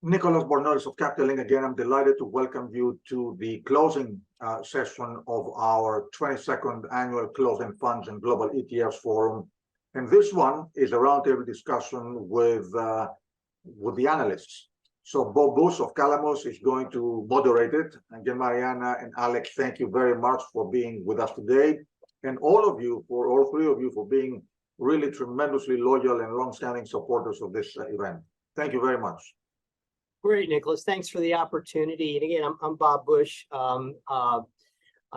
Nicholas Bornolis of Capitaling again. I'm delighted to welcome you to the closing session of our 22nd annual Closed-End Funds and Global ETFs Forum. And this one is a roundtable discussion with the analysts. So Bob Bush of Calamos is going to moderate it. Again, Mariana and Alex, thank you very much for being with us today. And all three of you, for being really tremendously loyal and long-standing supporters of this event. Thank you very much. Great, Nicholas. Thanks for the opportunity. And again, I'm Bob Bush. I'm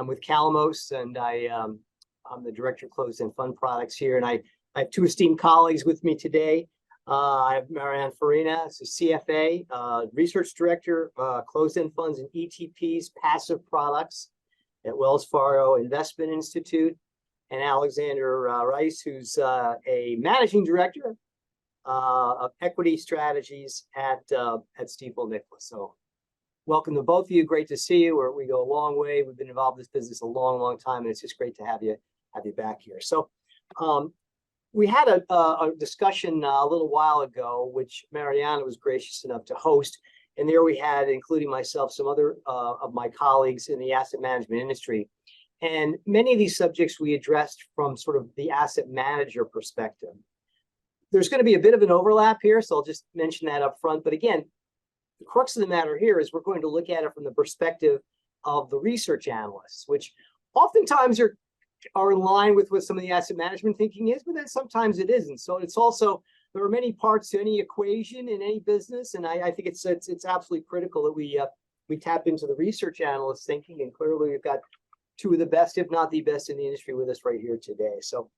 with Calamos, and I'm the Director of Closed-End Fund Products here. And I have two esteemed colleagues with me today. I have Mariana Fariña, a CFA, Research Director, Closed-End Funds and ETPs, Passive Products at Wells Fargo Investment Institute, and Alexander Reiss, who's a Managing Director of Equity Strategies at Stifel, Nicholas. So welcome to both of you. Great to see you. We go a long way. We've been involved in this business a long, long time, and it's just great to have you back here. So we had a discussion a little while ago, which Mariana was gracious enough to host. And there we had, including myself, some other of my colleagues in the asset management industry. And many of these subjects we addressed from sort of the asset manager perspective. There's going to be a bit of an overlap here, so I'll just mention that up front. But again, the crux of the matter here is we're going to look at it from the perspective of the research analysts, which oftentimes are in line with what some of the asset management thinking is, but then sometimes it isn't. So it's also, there are many parts to any equation in any business, and I think it's absolutely critical that we tap into the research analyst thinking, and clearly we've got two of the best, if not the best, in the industry with us right here today. So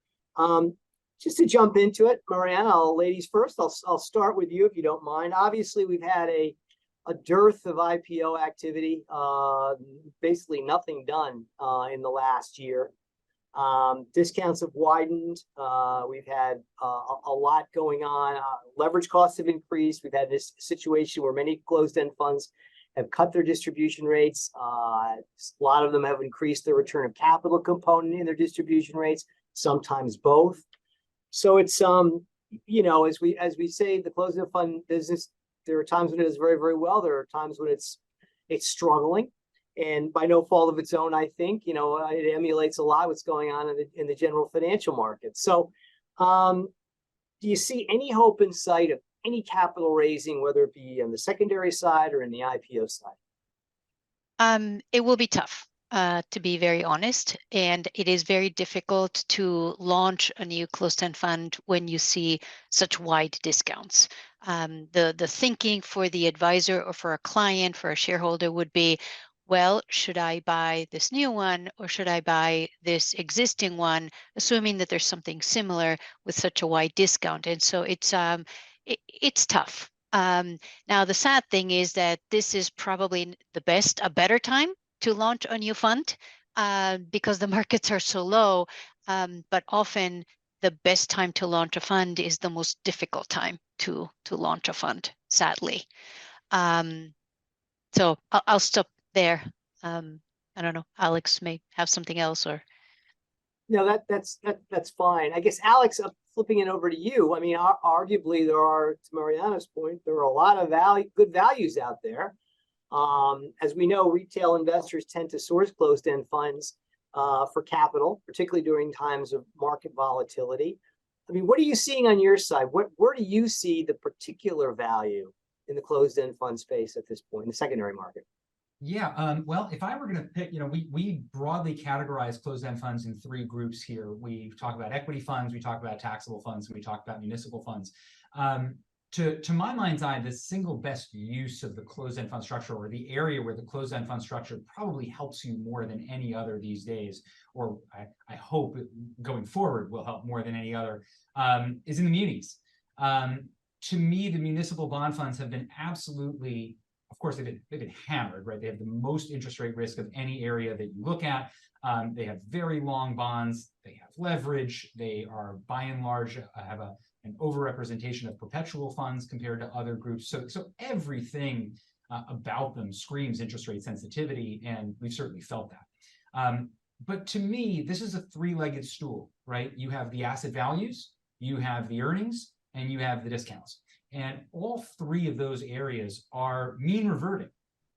just to jump into it, Mariana, ladies first, I'll start with you if you don't mind. Obviously, we've had a dearth of IPO activity, basically nothing done in the last year. Discounts have widened. We've had a lot going on. Leverage costs have increased. We've had this situation where many closed-end funds have cut their distribution rates. A lot of them have increased their return of capital component in their distribution rates, sometimes both. So it's you know, as we say, the closed-end fund business, there are times when it does very, very well. There are times when it's struggling, and by no fault of its own, I think. You know, it emulates a lot what's going on in the general financial market. So, do you see any hope in sight of any capital raising, whether it be on the secondary side or in the IPO side? It will be tough. To be very honest, and it is very difficult to launch a new closed-end fund when you see such wide discounts. The thinking for the advisor or for a client, for a shareholder would be, well, should I buy this new one or should I buy this existing one, assuming that there's something similar with such a wide discount? And so it's tough. Now, the sad thing is that this is probably a better time to launch a new fund because the markets are so low, but often the best time to launch a fund is the most difficult time to launch a fund, sadly. So I'll stop there. I don't know, Alex may have something else or. No, that's fine. I guess, Alex, flipping it over to you. I mean, arguably there are, to Mariana's point, there are a lot of good values out there. As we know, retail investors tend to source closed-end funds for capital, particularly during times of market volatility. I mean, what are you seeing on your side? Where do you see the particular value in the closed-end fund space at this point, in the secondary market? Yeah, well, if I were going to pick, you know, we broadly categorize closed-end funds in three groups here. We talk about equity funds, we talk about taxable funds, and we talk about municipal funds. To my mind's eye, the single best use of the closed-end fund structure, or the area where the closed-end fund structure probably helps you more than any other these days, or I hope going forward will help more than any other, is in the munis. To me, the municipal bond funds have been absolutely, of course, they've been hammered, right? They have the most interest rate risk of any area that you look at. They have very long bonds. They have leverage. They are, by and large, have an overrepresentation of perpetual funds compared to other groups. So everything about them screams interest rate sensitivity, and we've certainly felt that. But to me, this is a three-legged stool, right? You have the asset values, you have the earnings, and you have the discounts. And all three of those areas are mean reverting,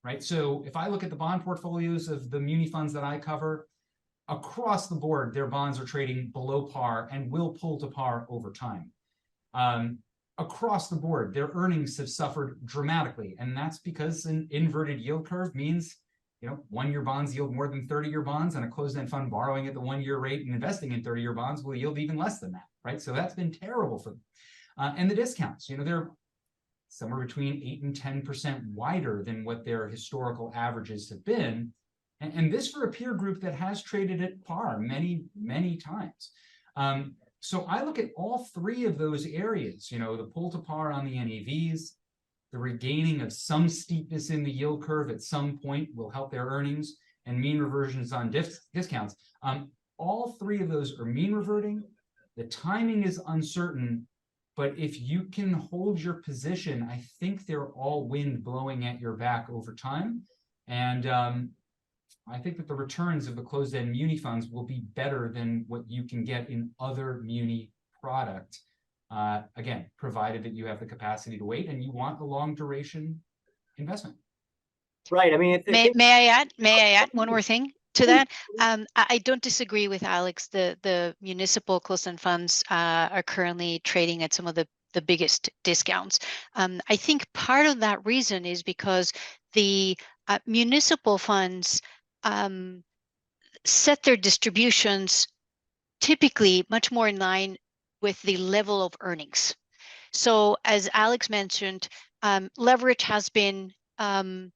right? So if I look at the bond portfolios of the muni funds that I cover, across the board, their bonds are trading below par and will pull to par over time. Across the board, their earnings have suffered dramatically. And that's because an inverted yield curve means, 1-year bonds yield more than 30-year bonds, and a closed-end fund borrowing at the 1-year rate and investing in 30-year bonds will yield even less than that, right? So that's been terrible for them. And the discounts, they're somewhere between 8 and 10% wider than what their historical averages have been. And this for a peer group that has traded at par many, many times. So I look at all three of those areas, the pull to par on the NAVs, the regaining of some steepness in the yield curve at some point will help their earnings, and mean reversions on discounts. All three of those are mean reverting. The timing is uncertain, but if you can hold your position, I think they're all wind blowing at your back over time. And I think that the returns of the closed-end muni funds will be better than what you can get in other muni product. Again, provided that you have the capacity to wait and you want a long duration investment. Right. I mean, may I add one more thing to that? I don't disagree with Alex. The municipal closed-end funds are currently trading at some of the biggest discounts. I think part of that reason is because the municipal funds set their distributions typically much more in line with the level of earnings. So as Alex mentioned, leverage has been an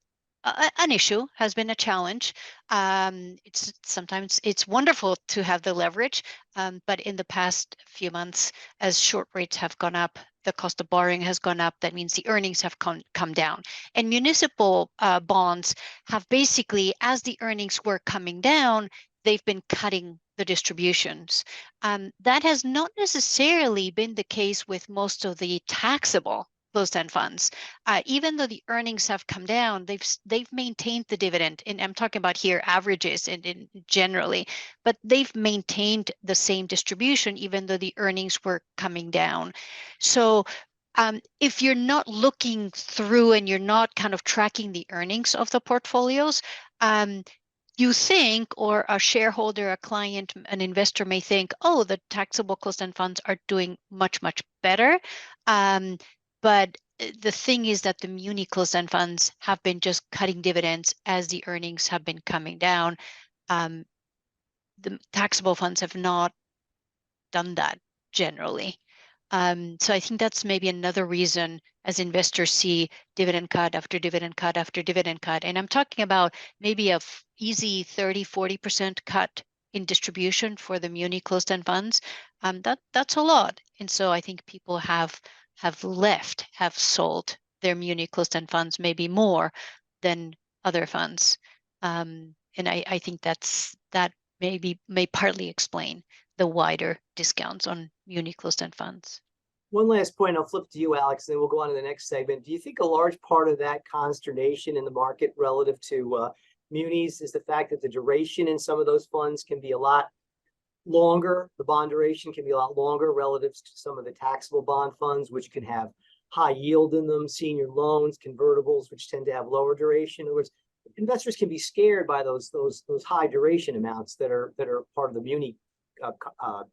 issue, has been a challenge. Sometimes it's wonderful to have the leverage, but in the past few months, as short rates have gone up, the cost of borrowing has gone up. That means the earnings have come down. And municipal bonds have basically, as the earnings were coming down, they've been cutting the distributions. That has not necessarily been the case with most of the taxable closed-end funds. Even though the earnings have come down, they've maintained the dividend. And I'm talking about here averages and generally, but they've maintained the same distribution even though the earnings were coming down. So if you're not looking through and you're not kind of tracking the earnings of the portfolios, you think, or a shareholder, a client, an investor may think, oh, the taxable closed-end funds are doing much, much better. But the thing is that the muni closed-end funds have been just cutting dividends as the earnings have been coming down. The taxable funds have not done that generally. So I think that's maybe another reason as investors see dividend cut after dividend cut after dividend cut. And I'm talking about maybe a easy 30-40% cut in distribution for the muni closed-end funds. That's a lot. And so I think people have sold their muni closed-end funds maybe more than other funds. And I think that may partly explain the wider discounts on muni closed-end funds. One last point, I'll flip to you, Alex, and then we'll go on to the next segment. Do you think a large part of that consternation in the market relative to munis is the fact that the duration in some of those funds can be a lot longer? The bond duration can be a lot longer relative to some of the taxable bond funds, which can have high yield in them, senior loans, convertibles, which tend to have lower duration. In other words, investors can be scared by those high duration amounts that are part of the muni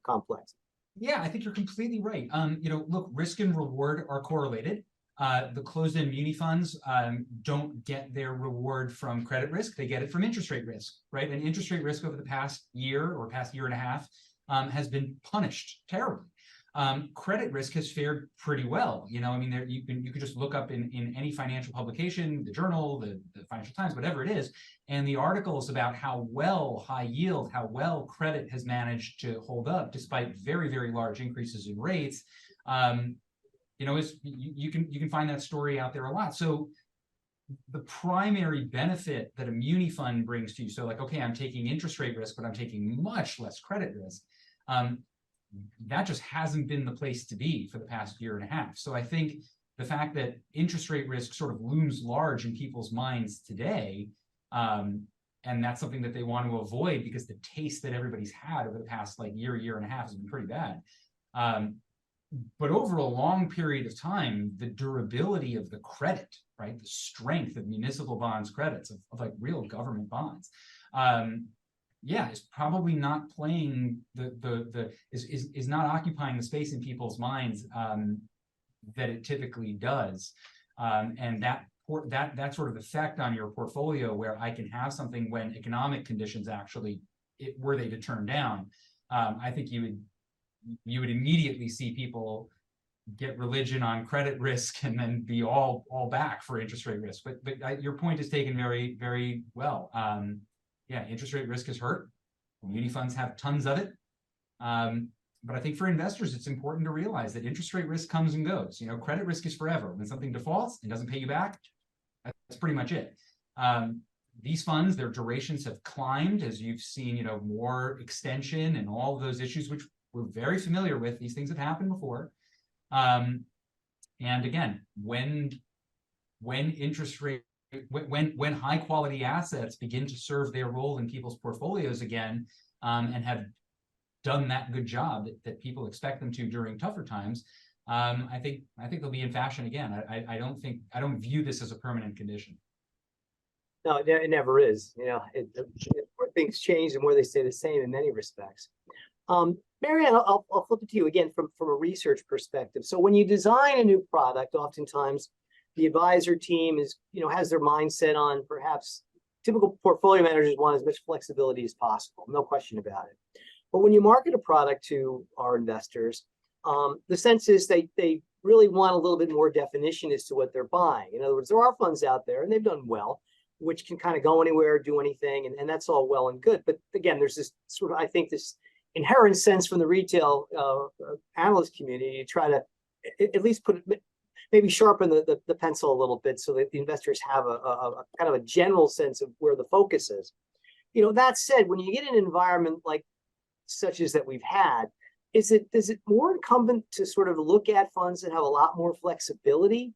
complex. Yeah, I think you're completely right. Look, risk and reward are correlated. The closed-end muni funds don't get their reward from credit risk. They get it from interest rate risk, right? And interest rate risk over the past year or past year and a half has been punished terribly. Credit risk has fared pretty well. You could just look up in any financial publication, the Journal, the Financial Times, whatever it is, and the articles about how well high yield, how well credit has managed to hold up despite very, very large increases in rates. You can find that story out there a lot. So the primary benefit that a muni fund brings to you, so like, okay, I'm taking interest rate risk, but I'm taking much less credit risk. That just hasn't been the place to be for the past year and a half. So I think the fact that interest rate risk sort of looms large in people's minds today, and that's something that they want to avoid because the taste that everybody's had over the past year and a half has been pretty bad. But over a long period of time, the durability of the credit, right, the strength of municipal bonds credits, of like real government bonds, yeah, is probably not playing is not occupying the space in people's minds that it typically does, and that sort of effect on your portfolio, where I can have something when economic conditions actually were they to turn down, I think you would immediately see people get religion on credit risk and then be all back for interest rate risk. But your point is taken very, very well. Yeah, interest rate risk is hurt. Muni funds have tons of it. But I think for investors, it's important to realize that interest rate risk comes and goes. You know, credit risk is forever. When something defaults and doesn't pay you back, that's pretty much it. These funds, their durations have climbed, as you've seen, you know, more extension and all of those issues, which we're very familiar with. These things have happened before. And again, when interest rate, when high quality assets begin to serve their role in people's portfolios again, and have done that good job that people expect them to during tougher times, I think they'll be in fashion again. I don't view this as a permanent condition. No, it never is. You know, where things change and where they stay the same in many respects. Mariana, I'll flip it to you again from a research perspective. So when you design a new product, oftentimes the advisor team has their mindset on perhaps typical portfolio managers want as much flexibility as possible, no question about it. But when you market a product to our investors, the sense is they really want a little bit more definition as to what they're buying. In other words, there are funds out there, and they've done well, which can kind of go anywhere, do anything, and that's all well and good. But again, there's this sort of, I think, this inherent sense from the retail analyst community to try to at least maybe sharpen the pencil a little bit so that the investors have a kind of a general sense of where the focus is. You know, that said, when you get an environment like such as that we've had, is it more incumbent to sort of look at funds that have a lot more flexibility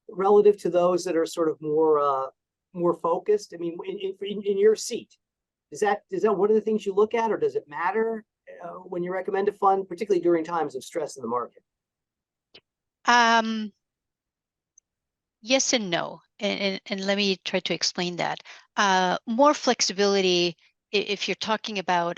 relative to those that are sort of more focused? I mean, in your seat, is that one of the things you look at, or does it matter when you recommend a fund, particularly during times of stress in the market? Yes and no, and let me try to explain that. More flexibility, if you're talking about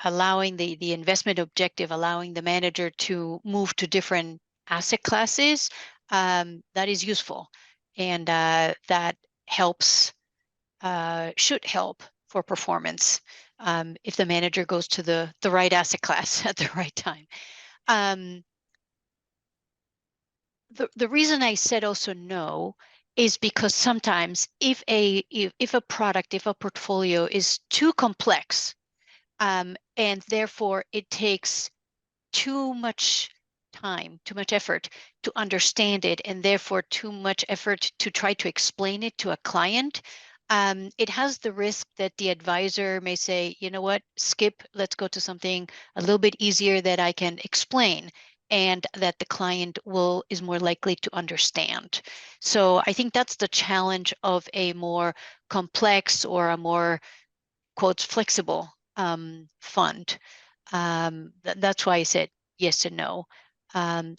allowing the investment objective, allowing the manager to move to different asset classes, that is useful, and that helps, should help for performance if the manager goes to the right asset class at the right time. The reason I said also no is because sometimes if a portfolio is too complex, and therefore it takes too much time, too much effort to understand it, and therefore too much effort to try to explain it to a client, it has the risk that the advisor may say, you know what, skip, let's go to something a little bit easier that I can explain, and that the client is more likely to understand. So I think that's the challenge of a more complex or a more, quotes, flexible fund. That's why I said yes and no.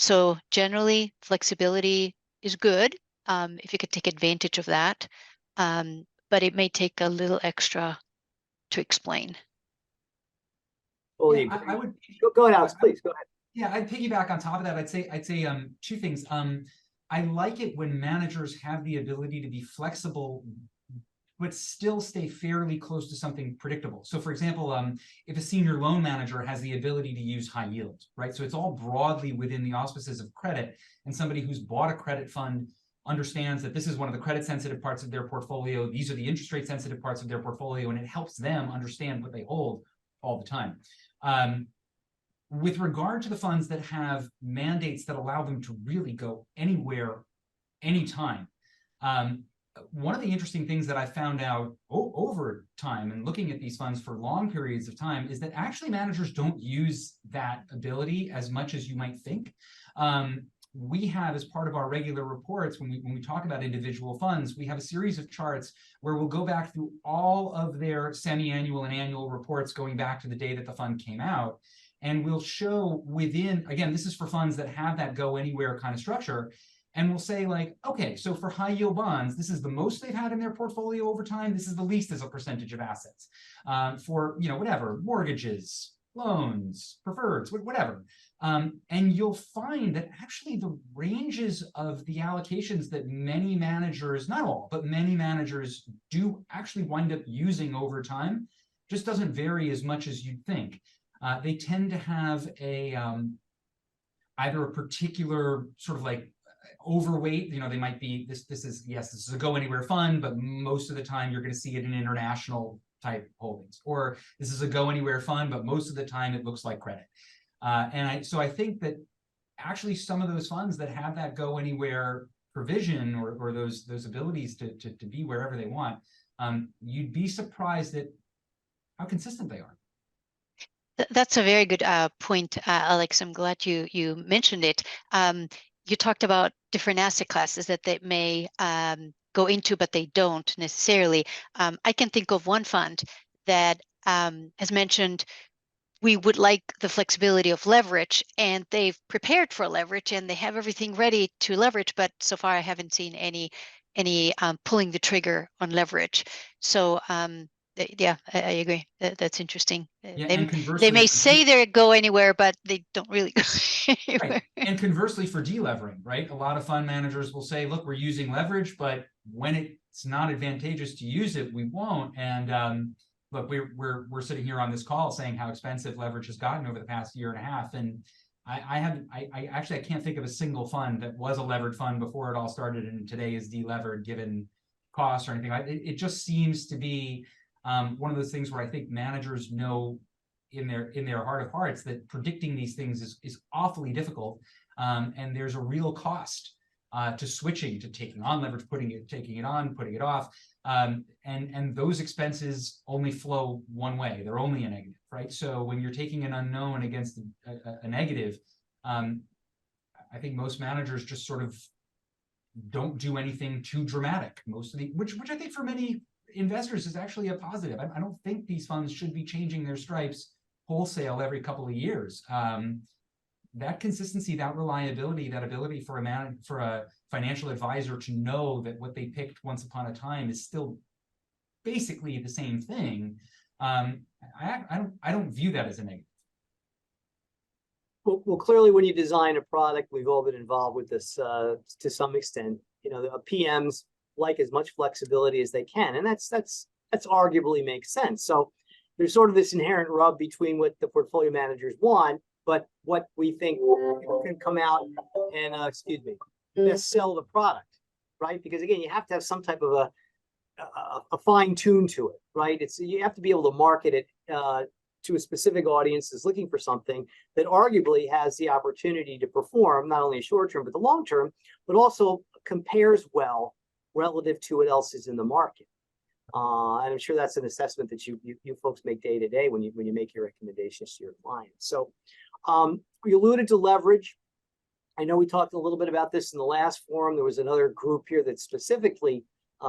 So generally, flexibility is good if you could take advantage of that, but it may take a little extra to explain. Well, Yeah, I would go ahead, Alex, please go ahead. Yeah, I'd piggyback on top of that. I'd say two things. I like it when managers have the ability to be flexible, but still stay fairly close to something predictable. So for example, if a senior loan manager has the ability to use high yield, right? So it's all broadly within the auspices of credit, and somebody who's bought a credit fund understands that this is one of the credit sensitive parts of their portfolio. These are the interest rate sensitive parts of their portfolio, and it helps them understand what they hold all the time. With regard to the funds that have mandates that allow them to really go anywhere, anytime, one of the interesting things that I found out over time and looking at these funds for long periods of time is that actually managers don't use that ability as much as you might think. We have, as part of our regular reports, when we talk about individual funds, we have a series of charts where we'll go back through all of their semi-annual and annual reports going back to the day that the fund came out. and we'll show within, again, this is for funds that have that go anywhere kind of structure. And we'll say like, okay, so for high yield bonds, this is the most they've had in their portfolio over time. This is the least as a percentage of assets. For, whatever, mortgages, loans, preferreds, whatever. And you'll find that actually the ranges of the allocations that many managers, not all, but many managers do actually wind up using over time just doesn't vary as much as you'd think. They tend to have either a particular sort of like overweight, they might be, this is a go anywhere fund, but most of the time you're going to see it in international type holdings, or this is a go anywhere fund, but most of the time it looks like credit. So I think that actually some of those funds that have that go anywhere provision or those abilities to be wherever they want, you'd be surprised at how consistent they are. That's a very good point, Alex. I'm glad you mentioned it. You talked about different asset classes that they may go into, but they don't necessarily. I can think of one fund that has mentioned we would like the flexibility of leverage, and they've prepared for leverage and they have everything ready to leverage, but so far I haven't seen any pulling the trigger on leverage. So yeah, I agree. That's interesting. Yeah, they may say they go anywhere, but they don't really go anywhere. Right. And conversely, for delevering, right? A lot of fund managers will say, look, we're using leverage, but when it's not advantageous to use it, we won't. And look, we're sitting here on this call saying how expensive leverage has gotten over the past year and a half. And I actually can't think of a single fund that was a levered fund before it all started and today is delevered given costs or anything. It just seems to be one of those things where I think managers know in their heart of hearts that predicting these things is awfully difficult, and there's a real cost to switching, to taking on leverage, taking it on, putting it off, and those expenses only flow one way. They're only a negative, right? So when you're taking an unknown against a negative, I think most managers just sort of don't do anything too dramatic. Which I think for many investors is actually a positive. I don't think these funds should be changing their stripes wholesale every couple of years. That consistency, that reliability, that ability for a financial advisor to know that what they picked once upon a time is still basically the same thing. I don't view that as a negative. Well, clearly, when you design a product, we've all been involved with this to some extent. The PMs like as much flexibility as they can, and that's arguably makes sense. So there's sort of this inherent rub between what the portfolio managers want, but what we think can come out and best sell the product, right? Because again, you have to have some type of a fine tune to it, right? You have to be able to market it to a specific audience that's looking for something that arguably has the opportunity to perform not only short term but the long term, but also compares well relative to what else is in the market. And I'm sure that's an assessment that you folks make day to day when you make your recommendations to your clients. So you alluded to leverage. I know we talked a little bit about this in the last forum. There was another group here that specifically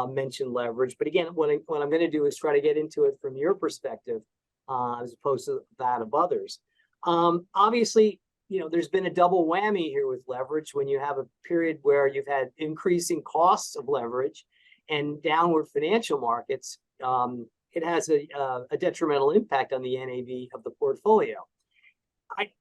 mentioned leverage. But again, what I'm going to do is try to get into it from your perspective as opposed to that of others. Obviously, there's been a double whammy here with leverage when you have a period where you've had increasing costs of leverage and downward financial markets. It has a detrimental impact on the NAV of the portfolio.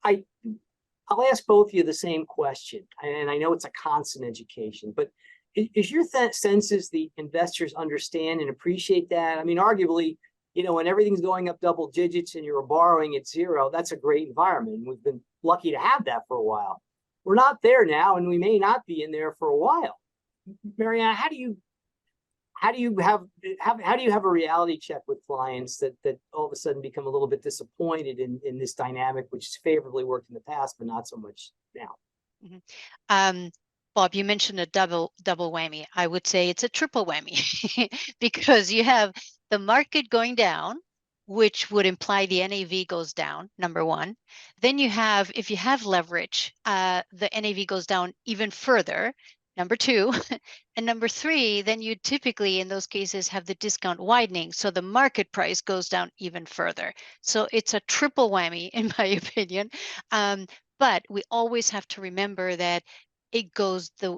I'll ask both of you the same question, and I know it's a constant education, but is your sense is the investors understand and appreciate that? I mean, arguably, when everything's going up double digits and you're borrowing at zero, that's a great environment. We've been lucky to have that for a while. We're not there now, and we may not be in there for a while. Mariana, how do you have a reality check with clients that all of a sudden become a little bit disappointed in this dynamic, which has favorably worked in the past, but not so much now? Mm-hmm. Bob, you mentioned a double whammy. I would say it's a triple whammy because you have the market going down, which would imply the NAV goes down, number one. Then you have, if you have leverage, the NAV goes down even further number two. And number three, then you typically in those cases have the discount widening. So the market price goes down even further. So it's a triple whammy, in my opinion. But we always have to remember that it goes the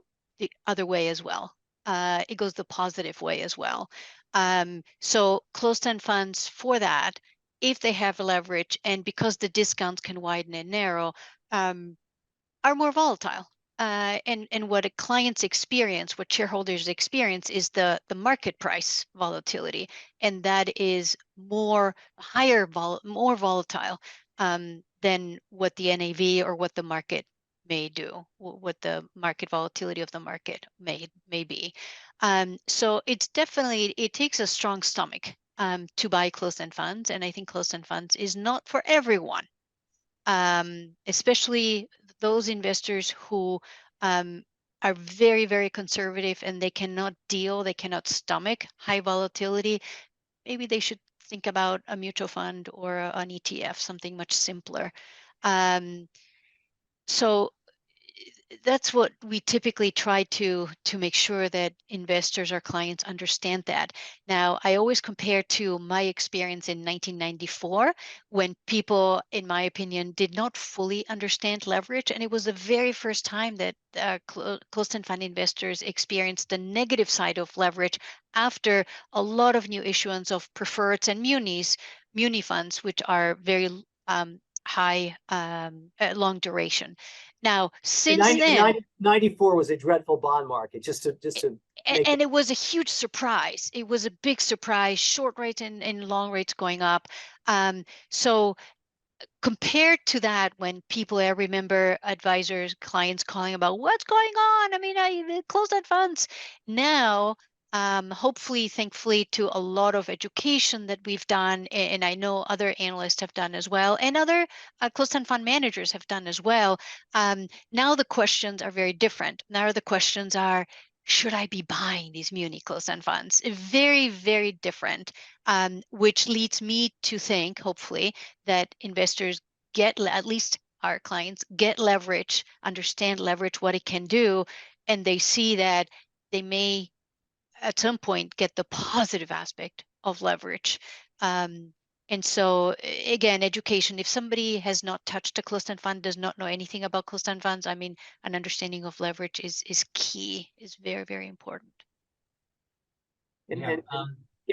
other way as well. It goes the positive way as well. So closed-end funds for that, if they have leverage and because the discounts can widen and narrow, are more volatile. And what a client's experience, what shareholders experience is the market price volatility. And that is more volatile than what the NAV or what the market may do, what the market volatility of the market may be. So it's definitely, it takes a strong stomach to buy closed-end funds. And I think closed-end funds is not for everyone. Especially those investors who are very, very conservative and they cannot stomach high volatility. Maybe they should think about a mutual fund or an ETF, something much simpler. So that's what we typically try to make sure that investors or clients understand that. Now, I always compare to my experience in 1994 when people, in my opinion, did not fully understand leverage. And it was the very first time that closed-end fund investors experienced the negative side of leverage after a lot of new issuance of preferreds and muni funds, which are very high, long duration. Now, since then, 94 was a dreadful bond market. And it was a huge surprise. It was a big surprise. Short rates and long rates going up. So compared to that, when I remember advisors, clients calling about what's going on. I mean, closed-end funds now. Hopefully, thankfully, to a lot of education that we've done, and I know other analysts have done as well, and other closed-end fund managers have done as well. Now the questions are very different. Now the questions are, should I be buying these muni closed-end funds? Very, very different, which leads me to think, hopefully, that investors at least our clients get leverage, understand leverage, what it can do, and they see that they may at some point get the positive aspect of leverage. And so again, education, if somebody has not touched a closed-end fund, does not know anything about closed-end funds, I mean, an understanding of leverage is key, is very, very important. Yeah,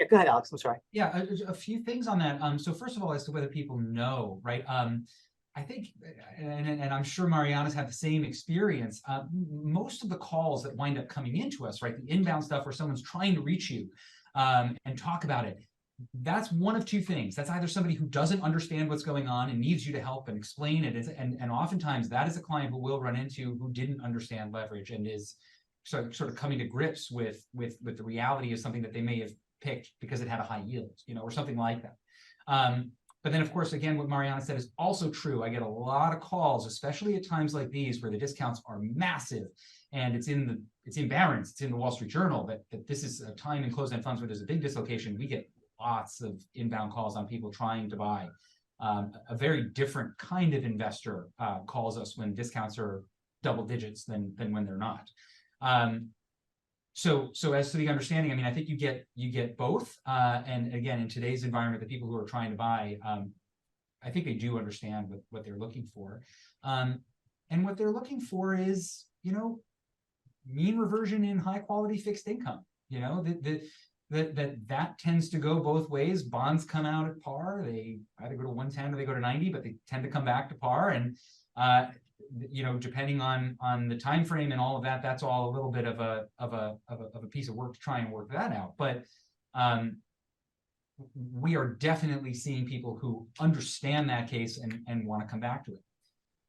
go ahead, Alex. I'm sorry. Yeah, a few things on that. So first of all, as to whether people know, right? I think, and I'm sure Mariana's had the same experience, most of the calls that wind up coming into us, right, the inbound stuff where someone's trying to reach you and talk about it, that's one of two things. That's either somebody who doesn't understand what's going on and needs you to help and explain it, and oftentimes that is a client who will run into who didn't understand leverage and is sort of coming to grips with the reality of something that they may have picked because it had a high yield, or something like that. But then, of course, again, what Mariana said is also true. I get a lot of calls, especially at times like these, where the discounts are massive, and it's in Barron's, it's in the Wall Street Journal that this is a time in closed-end funds where there's a big dislocation. We get lots of inbound calls on people trying to buy. A very different kind of investor calls us when discounts are double digits than when they're not. So as to the understanding, I mean, I think you get both. And again, in today's environment, the people who are trying to buy, I think they do understand what they're looking for. And what they're looking for is, mean reversion in high quality fixed income. That tends to go both ways. Bonds come out at par. They either go to 110 or they go to 90, but they tend to come back to par. And depending on the time frame and all of that, that's all a little bit of a piece of work to try and work that out. But we are definitely seeing people who understand that case and want to come back to it.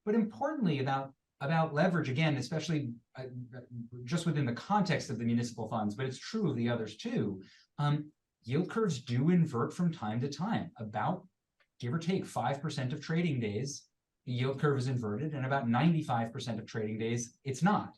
But importantly, about leverage, again, especially just within the context of the municipal funds, but it's true of the others too. Yield curves do invert from time to time. About, give or take, 5% of trading days, the yield curve is inverted, and about 95% of trading days, it's not.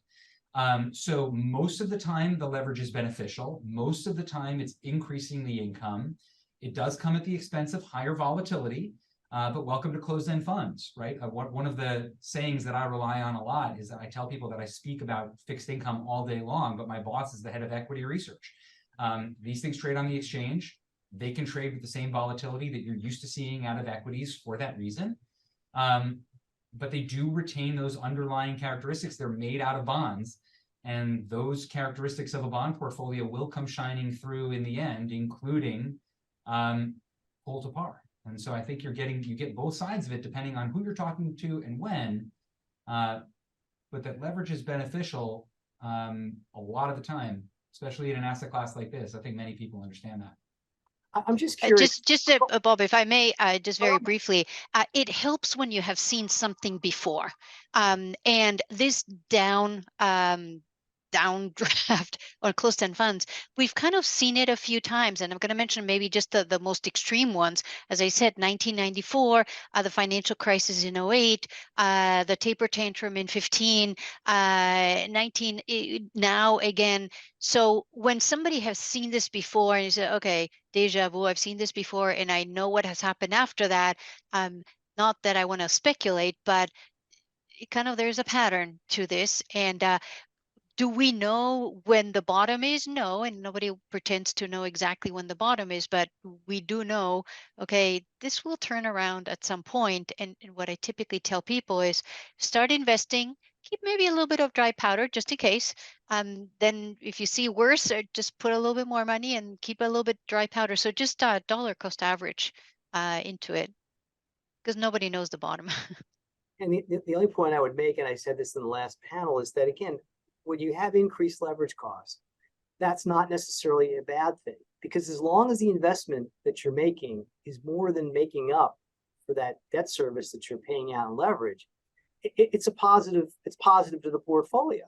So most of the time, the leverage is beneficial. Most of the time, it's increasing the income. It does come at the expense of higher volatility. but welcome to closed-end funds, right? One of the sayings that I rely on a lot is that I tell people that I speak about fixed income all day long, but my boss is the head of equity research. These things trade on the exchange. They can trade with the same volatility that you're used to seeing out of equities for that reason. But they do retain those underlying characteristics. They're made out of bonds. And those characteristics of a bond portfolio will come shining through in the end, including pull to par. And so I think you get both sides of it depending on who you're talking to and when. But that leverage is beneficial a lot of the time, especially in an asset class like this. I think many people understand that. I'm just curious. Bob, if I may, just very briefly, it helps when you have seen something before, and this downdraft on closed-end funds, we've kind of seen it a few times, and I'm going to mention maybe just the most extreme ones. As I said, 1994, the financial crisis in 08, the taper tantrum in 15, now again. So when somebody has seen this before and you say, okay, deja vu, I've seen this before and I know what has happened after that, not that I want to speculate, but kind of there's a pattern to this. And do we know when the bottom is? No, and nobody pretends to know exactly when the bottom is, but we do know, okay, this will turn around at some point. And what I typically tell people is start investing, keep maybe a little bit of dry powder just in case. Then if you see worse, just put a little bit more money and keep a little bit dry powder. So just dollar cost average into it, because nobody knows the bottom. And the only point I would make, and I said this in the last panel, is that again, when you have increased leverage costs, that's not necessarily a bad thing, because as long as the investment that you're making is more than making up for that debt service that you're paying out in leverage, it's a positive. It's positive to the portfolio.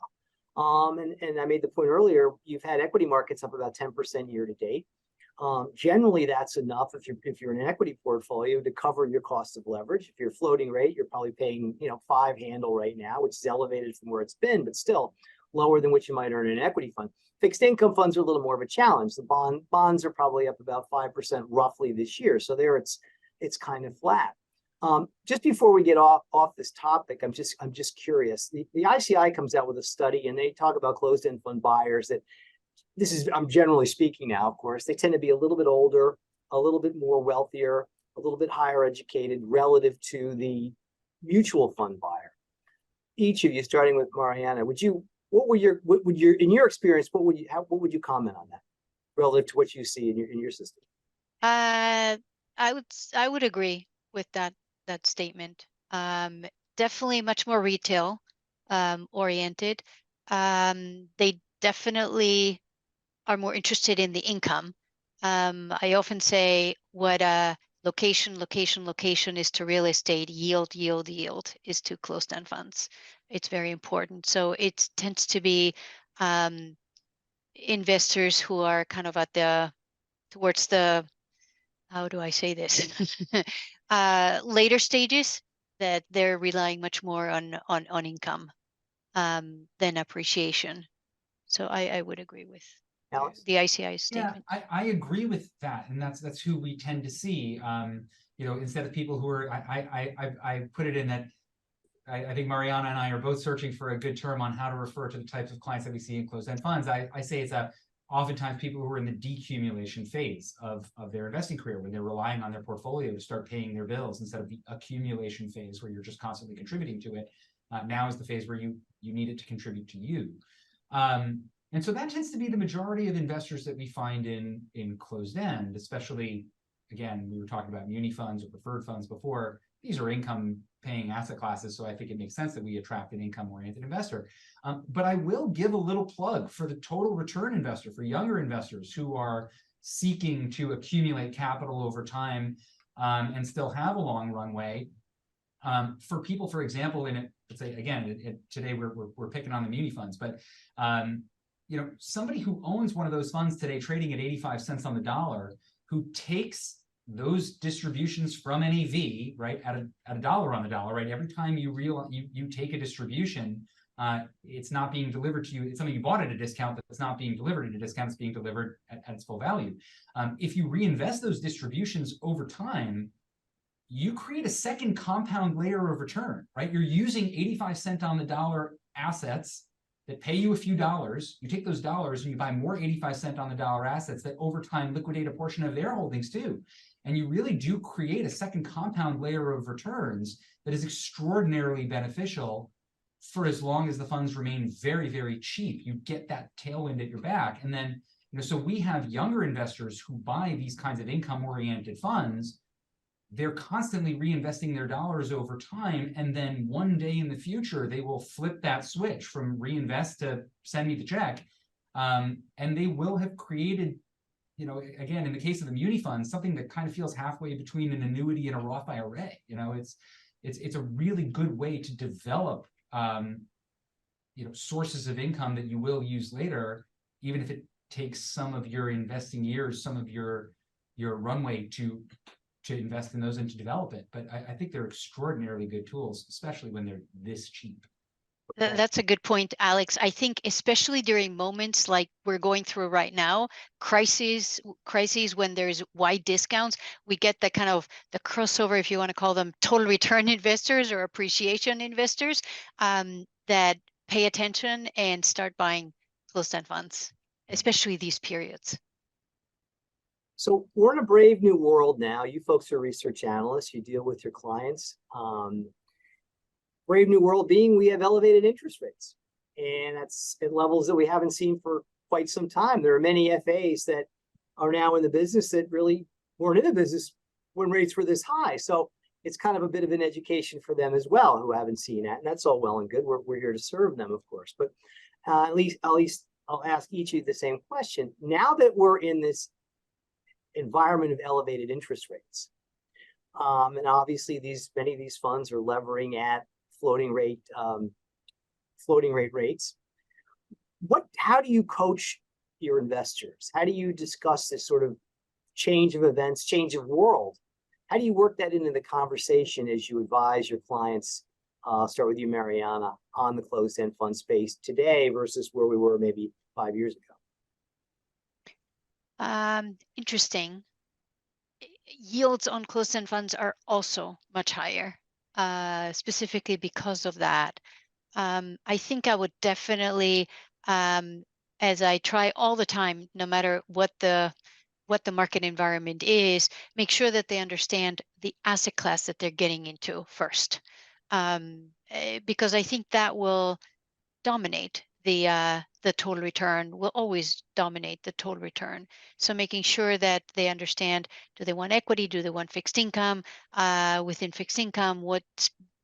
And I made the point earlier, you've had equity markets up about 10% year to date. Generally, that's enough if you're in an equity portfolio to cover your cost of leverage. If you're floating rate, you're probably paying 5 handle right now, which is elevated from where it's been, but still lower than what you might earn in an equity fund. Fixed income funds are a little more of a challenge. The bonds are probably up about 5% roughly this year, so there it's kind of flat. Just before we get off this topic, I'm just curious. The ICI comes out with a study, and they talk about closed-end fund buyers that. I'm generally speaking now, of course, they tend to be a little bit older, a little bit more wealthier, a little bit higher educated relative to the mutual fund buyer. Each of you, starting with Mariana, in your experience, what would you comment on that relative to what you see in your system? I would agree with that statement. Definitely much more retail oriented. They definitely are more interested in the income. I often say what location is to real estate, yield is to closed-end funds. It's very important. So it tends to be investors who are kind of towards the, how do I say this? Later stages, that they're relying much more on income than appreciation. So I would agree with Alex? the ICI statement. Yeah, I agree with that, and that's who we tend to see. Instead of people who are, I put it in that I think Mariana and I are both searching for a good term on how to refer to the types of clients that we see in closed-end funds. I say it's oftentimes people who are in the decumulation phase of their investing career, when they're relying on their portfolio to start paying their bills instead of the accumulation phase where you're just constantly contributing to it. Now is the phase where you need it to contribute to you. And so that tends to be the majority of investors that we find in closed end, especially, again, we were talking about muni funds or preferred funds before. These are income paying asset classes, so I think it makes sense that we attract an income oriented investor. But I will give a little plug for the total return investor, for younger investors who are seeking to accumulate capital over time and still have a long runway. For people, for example, let's say, again, today we're picking on the muni funds, but somebody who owns one of those funds today trading at 85 cents on the dollar, who takes those distributions from NAV, right, at a dollar on the dollar, right? Every time you take a distribution, it's not being delivered to you. It's something you bought at a discount, but it's not being delivered at a discount. It's being delivered at its full value. If you reinvest those distributions over time, you create a second compound layer of return, right? You're using 85 cent on the dollar assets that pay you a few dollars. You take those dollars and you buy more 85 cent on the dollar assets that over time liquidate a portion of their holdings too. And you really do create a second compound layer of returns that is extraordinarily beneficial for as long as the funds remain very, very cheap. You get that tailwind at your back. And then, so we have younger investors who buy these kinds of income-oriented funds. They're constantly reinvesting their dollars over time. And then one day in the future, they will flip that switch from reinvest to send me the check. And they will have created, again, in the case of the muni funds, something that kind of feels halfway between an annuity and a Roth IRA. It's a really good way to develop, sources of income that you will use later, even if it takes some of your investing years, some of your runway to invest in those and to develop it. But I think they're extraordinarily good tools, especially when they're this cheap. That's a good point, Alex. I think especially during moments like we're going through right now, crises when there's wide discounts, we get the kind of the crossover, if you want to call them total return investors or appreciation investors, that pay attention and start buying closed-end funds, especially these periods. So we're in a brave new world now. You folks are research analysts. You deal with your clients. Brave new world being we have elevated interest rates. And that's at levels that we haven't seen for quite some time. There are many FAs that are now in the business that really weren't in the business when rates were this high. So it's kind of a bit of an education for them as well, who haven't seen that. And that's all well and good. We're here to serve them, of course. But at least I'll ask each of you the same question. Now that we're in this environment of elevated interest rates, and obviously many of these funds are levering at floating rate rates. How do you coach your investors? How do you discuss this sort of change of events, change of world? How do you work that into the conversation as you advise your clients? I'll start with you, Mariana, on the closed-end fund space today versus where we were maybe 5 years ago. Interesting. Yields on closed-end funds are also much higher, specifically because of that. I think I would definitely, as I try all the time, no matter what the market environment is, make sure that they understand the asset class that they're getting into first, because I think that will dominate the total return, will always dominate the total return. So making sure that they understand, do they want equity? Do they want fixed income? Within fixed income, what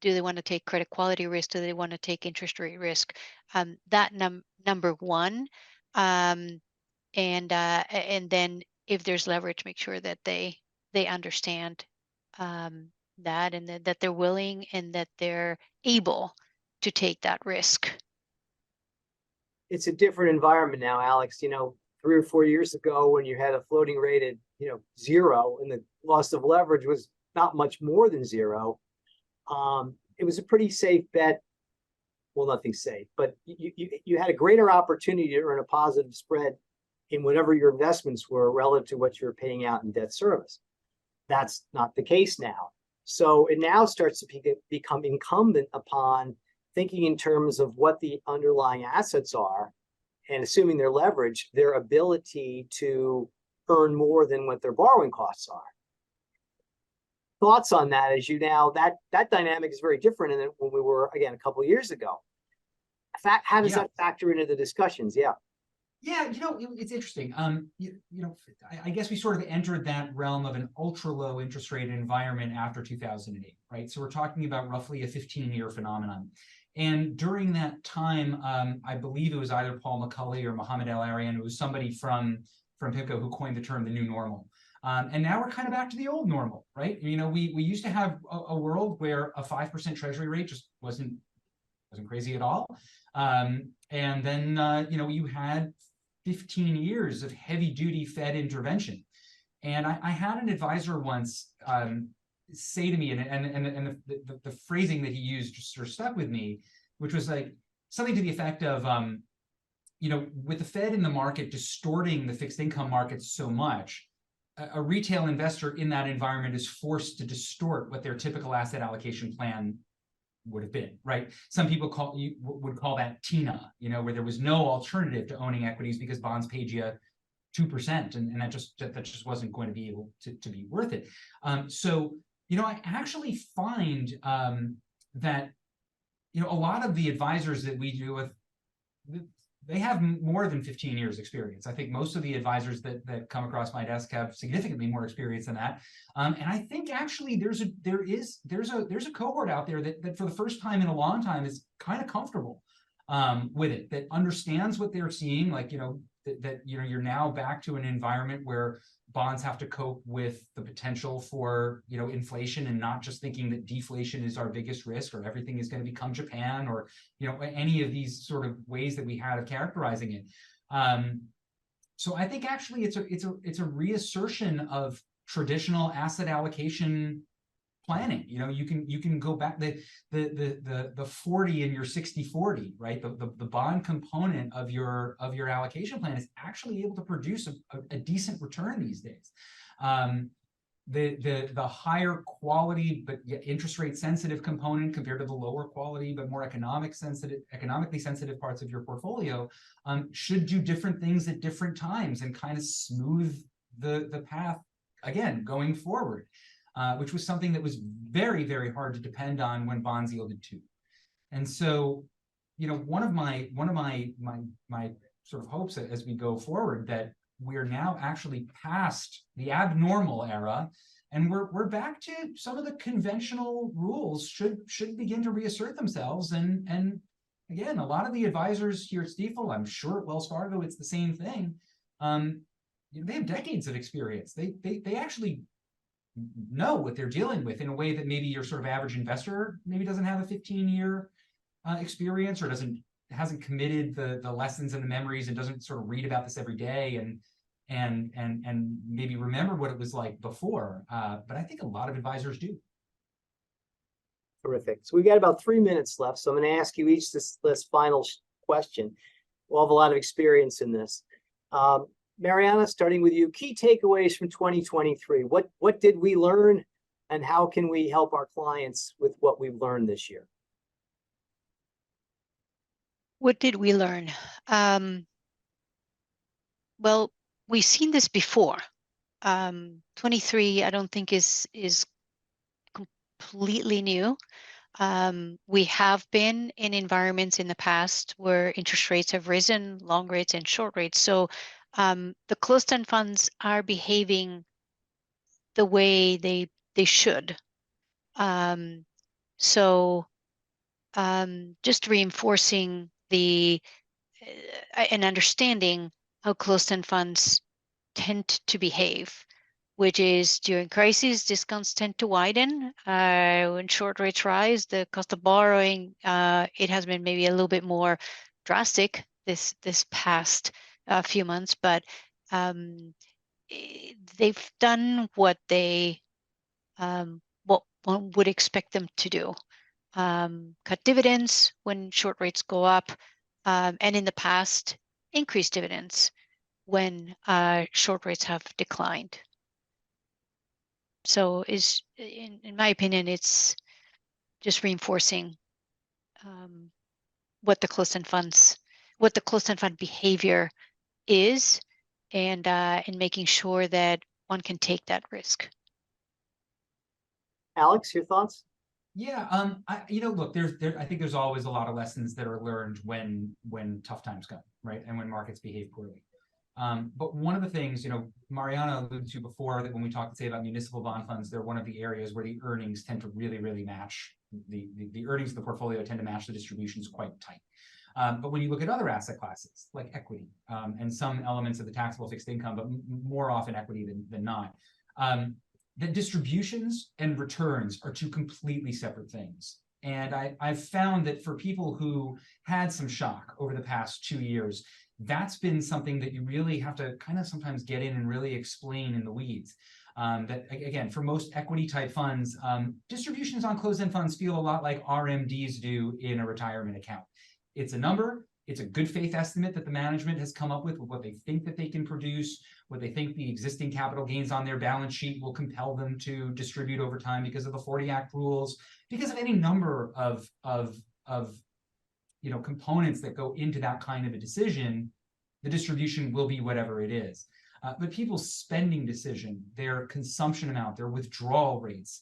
do they want to take credit quality risk? Do they want to take interest rate risk? That number one. And then if there's leverage, make sure that they understand that, and that they're willing and that they're able to take that risk. It's a different environment now, Alex. 3 or 4 years ago, when you had a floating rate at 0 and the loss of leverage was not much more than 0, it was a pretty safe bet. Well, nothing safe, but you had a greater opportunity to earn a positive spread in whatever your investments were relative to what you're paying out in debt service. That's not the case now. So it now starts to become incumbent upon thinking in terms of what the underlying assets are, and assuming their leverage, their ability to earn more than what their borrowing costs are. Thoughts on that? As that dynamic is very different than when we were, again, a couple of years ago. How does that factor into the discussions? Yeah, it's interesting. I guess we sort of entered that realm of an ultra low interest rate environment after 2008, right? So we're talking about roughly a 15-year phenomenon. And during that time, I believe it was either Paul McCulley or Mohammed El-Arian, it was somebody from PIMCO who coined the term the new normal. And now we're kind of back to the old normal, right? We used to have a world where a 5% treasury rate just wasn't crazy at all. And then, you had 15 years of heavy duty Fed intervention. And I had an advisor once say to me, and the phrasing that he used just sort of stuck with me, which was like something to the effect of, with the Fed in the market distorting the fixed income markets so much, a retail investor in that environment is forced to distort what their typical asset allocation plan would have been, right? Some people would call that TINA, where there was no alternative to owning equities because bonds paid you 2%, and that just wasn't going to be able to be worth it. So, I actually find that, a lot of the advisors that we deal with, they have more than 15 years experience. I think most of the advisors that come across my desk have significantly more experience than that. And I think actually there's a cohort out there that for the first time in a long time is kind of comfortable with it, that understands what they're seeing, like, that you're now back to an environment where bonds have to cope with the potential for, inflation, and not just thinking that deflation is our biggest risk, or everything is going to become Japan, or, any of these sort of ways that we had of characterizing it. So I think actually it's a reassertion of traditional asset allocation planning. You can go back, the 40 in your 60-40, right? The bond component of your allocation plan is actually able to produce a decent return these days. The higher quality but yet interest rate sensitive component compared to the lower quality but more economically sensitive parts of your portfolio should do different things at different times and kind of smooth the path again going forward. Which was something that was very, very hard to depend on when bonds yielded 2. And so, one of my sort of hopes as we go forward, that we're now actually past the abnormal era, and we're back to some of the conventional rules should begin to reassert themselves. And again, a lot of the advisors here at Stifel, I'm sure at Wells Fargo, it's the same thing. They have decades of experience. They actually know what they're dealing with in a way that maybe your sort of average investor maybe doesn't have a 15-year experience, or hasn't committed the lessons and the memories, and doesn't sort of read about this every day and maybe remember what it was like before. But I think a lot of advisors do. Terrific. So we've got about 3 minutes left. So I'm going to ask you each this final question. We'll have a lot of experience in this. Mariana, starting with you, key takeaways from 2023. What did we learn, and how can we help our clients with what we've learned this year? What did we learn? Well, we've seen this before. 23, I don't think is completely new. We have been in environments in the past where interest rates have risen, long rates and short rates. So the closed-end funds are behaving the way they should. So just reinforcing an understanding how closed-end funds tend to behave, which is during crises, discounts tend to widen. When short rates rise, the cost of borrowing, it has been maybe a little bit more drastic this past few months, but they've done what one would expect them to do. Cut dividends when short rates go up, and in the past, increase dividends when short rates have declined. So in my opinion, it's just reinforcing what the closed-end fund behavior is, and making sure that one can take that risk. Alex, your thoughts? Yeah, look, I think there's always a lot of lessons that are learned when tough times come, right, and when markets behave poorly. But one of the things, Mariana alluded to before, that when we talk, say, about municipal bond funds, they're one of the areas where the earnings tend to really, really match the earnings of the portfolio tend to match the distributions quite tight. But when you look at other asset classes like equity and some elements of the taxable fixed income, but more often equity than not, the distributions and returns are two completely separate things. And I've found that for people who had some shock over the past 2 years, that's been something that you really have to kind of sometimes get in and really explain in the weeds. That, again, for most equity type funds, distributions on closed-end funds feel a lot like RMDs do in a retirement account. It's a number, it's a good faith estimate that the management has come up with what they think that they can produce, what they think the existing capital gains on their balance sheet will compel them to distribute over time because of the 40 Act rules, because of any number of components that go into that kind of a decision. The distribution will be whatever it is. But people's spending decision, their consumption amount, their withdrawal rates,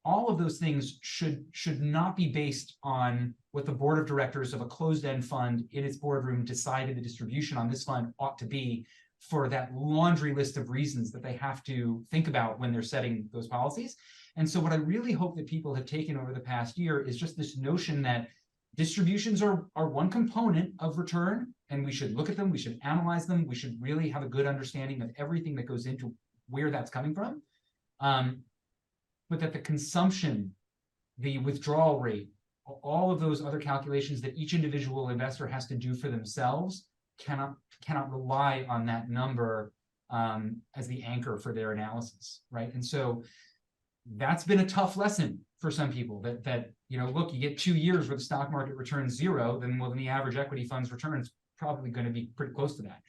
all of those things should not be based on what the board of directors of a closed-end fund in its boardroom decided the distribution on this fund ought to be, for that laundry list of reasons that they have to think about when they're setting those policies. And so what I really hope that people have taken over the past year is just this notion that distributions are one component of return, and we should look at them, we should analyze them, we should really have a good understanding of everything that goes into where that's coming from. But that the consumption, the withdrawal rate, all of those other calculations that each individual investor has to do for themselves cannot rely on that number as the anchor for their analysis, right? And so that's been a tough lesson for some people, that look, you get 2 years where the stock market returns zero, then the average equity fund's return is probably going to be pretty close to that,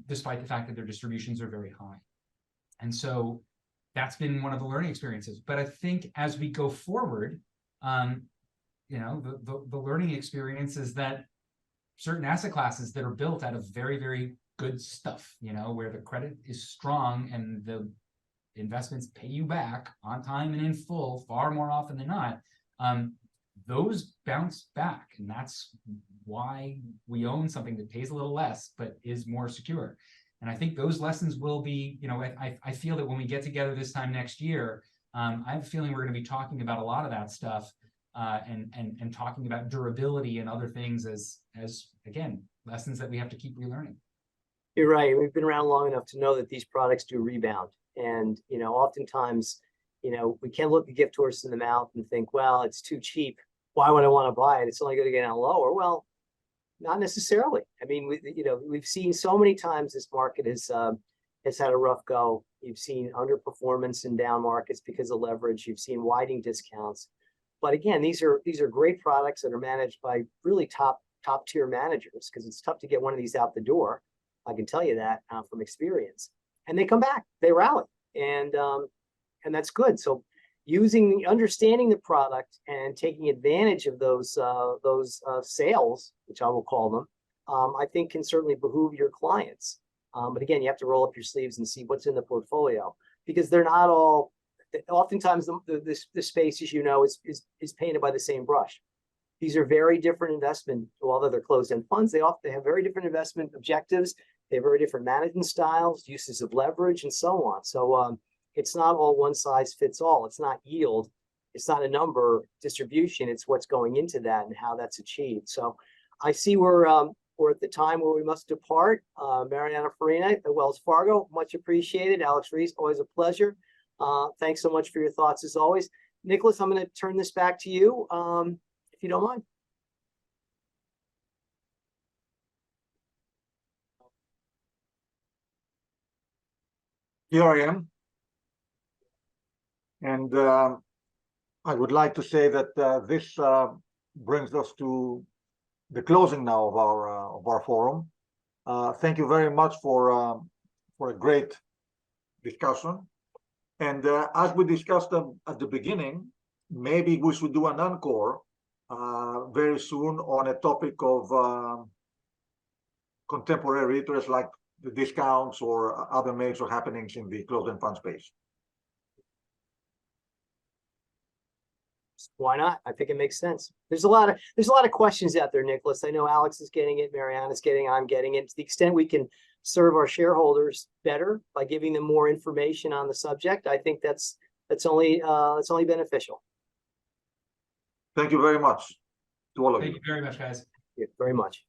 despite the fact that their distributions are very high. And so that's been one of the learning experiences. But I think as we go forward, the learning experience is that certain asset classes that are built out of very, very good stuff, where the credit is strong and the investments pay you back on time and in full far more often than not, those bounce back. And that's why we own something that pays a little less, but is more secure. And I think those lessons will be, I feel that when we get together this time next year, I have a feeling we're going to be talking about a lot of that stuff and talking about durability and other things as again, lessons that we have to keep relearning. You're right. We've been around long enough to know that these products do rebound. And, oftentimes, we can look a gift horse in the mouth and think, well, it's too cheap. Why would I want to buy it? It's only going to get out lower. Well, not necessarily. I mean, we've seen so many times this market has had a rough go. You've seen underperformance in down markets because of leverage. You've seen widening discounts. But again, these are great products that are managed by really top tier managers, because it's tough to get one of these out the door. I can tell you that from experience. And they come back, they rally, and that's good. So understanding the product and taking advantage of those sales, which I will call them, I think can certainly behoove your clients. But again, you have to roll up your sleeves and see what's in the portfolio, because they're not all. Oftentimes, the space, as you know, is painted by the same brush. These are very different investment. Although they're closed-end funds, they have very different investment objectives. They have very different management styles, uses of leverage, and so on. So it's not all one size fits all. It's not yield. It's not a number distribution. It's what's going into that and how that's achieved. So I see we're at the time where we must depart. Mariana, Fariña at Wells Fargo, much appreciated. Alex Reiss, always a pleasure. Thanks so much for your thoughts as always. Nicholas, I'm going to turn this back to you, if you don't mind. Here I am. And I would like to say that this brings us to the closing now of our forum. Thank you very much for a great discussion. And as we discussed at the beginning, maybe we should do an encore very soon on a topic of contemporary interest, like the discounts or other major happenings in the closed-end fund space. Why not? I think it makes sense. There's a lot of questions out there, Nicholas. I know Alex is getting it, Mariana's getting it, I'm getting it. To the extent we can serve our shareholders better by giving them more information on the subject, I think that's only beneficial. Thank you very much to all of you. Thank you very much, guys. Thank you very much.